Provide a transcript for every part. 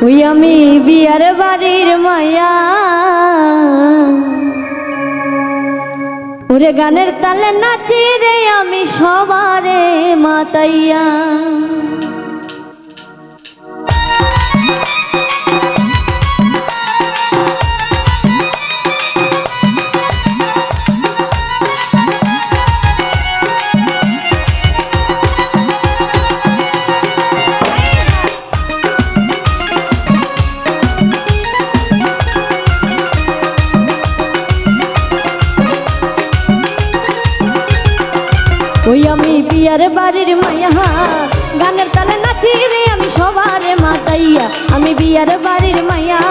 ওই আমি বিয়ার বাড়ির মায়া, ওরে গানের তালে নাচি রে আমি সবারে মাতাইয়া। ওই আমি বিয়ার বাড়ির মায়া, গানের তালে নাচি রে আমি সবারে মাতাইয়া। আমি বিয়ার বাড়ির মায়া,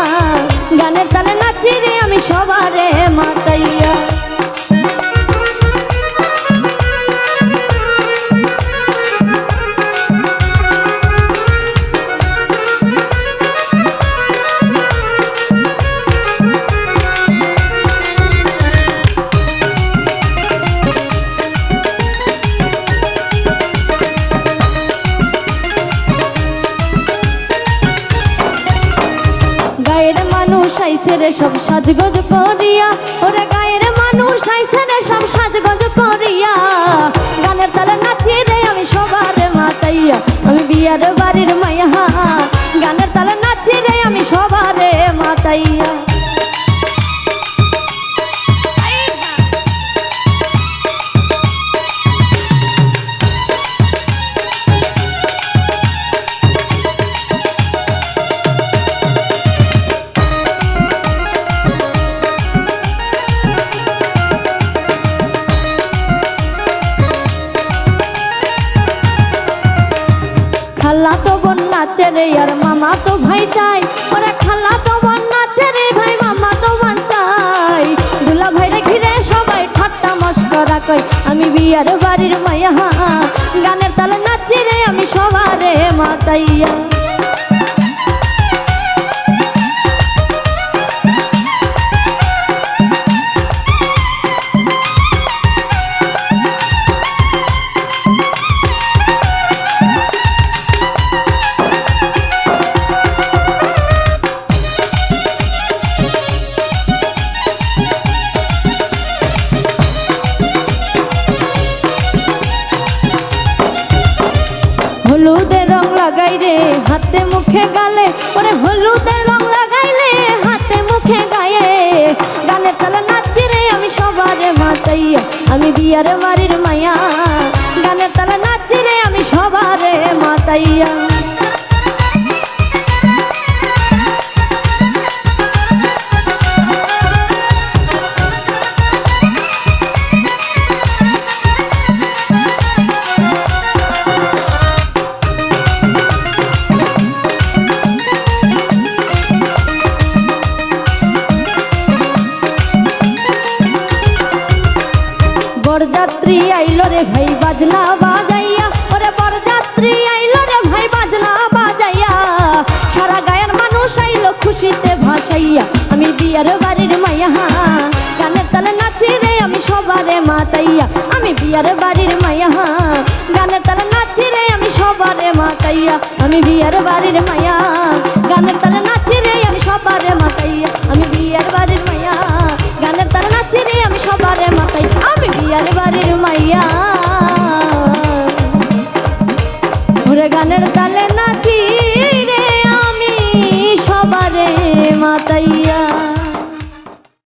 গানের তালে নাচি রে আমি সবারে মাতাইয়া। গায়ের মানুষ আইছে রে সব সাজগোজ করিয়া, ওরে গায়ের মানুষ আইছে রে সব সাজগোজ করিয়া। গানের তালে নাচি রে আমি সবারে মাতাইয়া। আমি বিয়ার বাড়ির মায়া, গানের তালে নাচি রে আমি সবারে মাতাইয়া। খালা তো বোন নাচে রে আর মামা তো ভাই চাই, ওরে খালা তো বোন নাচে রে ভাই মামা তো বোন চাই। দুলা ভাইরে ঘিরে সবাই ঠাট্টা মস্করা কই। আমি বিয়ার বাড়ির মায়া, গানের তালে নাচি রে আমি সবারে মাতাইয়া। হলুদের রং লাগাই রে হাতে মুখে গালে, ওরে হলুদের রং লাগাইলে হাতে মুখে গায়ে। গানের তালে নাচি রে আমি সবারে মাতাইয়া। আমি বিয়ার বাড়ির মায়া, গানের তালে নাচি রে আমি সবারে মাতাইয়া। বরযাত্রী আইলো রে ভাই বাজনা বাজাইয়া, ওরে বরযাত্রী আইলো রে ভাই বাজনা বাজাইয়া। সারা গায়ের মানুষ আইলো খুশিতে ভাসাইয়া। আমি বিয়ার বাড়ির মায়া, গানের তালে নাচি রে আমি সবারে মাতাইয়া। আমি বিয়ার বাড়ির মায়া, গানের তালে নাচি রে আমি সবারে মাতাইয়া। আমি বিয়ার বাড়ির মায়া, গানের তালে নাচি রে আমি সবারে মাতাইয়া। আমি বিয়ার বাড়ির মায়া, গানের তালে নাচি রে আমি সবারে মাতাই। আমি বিয়ার বাড়ির মাইয়া, ওরে গানের তালে নাচি রে আমি সবারে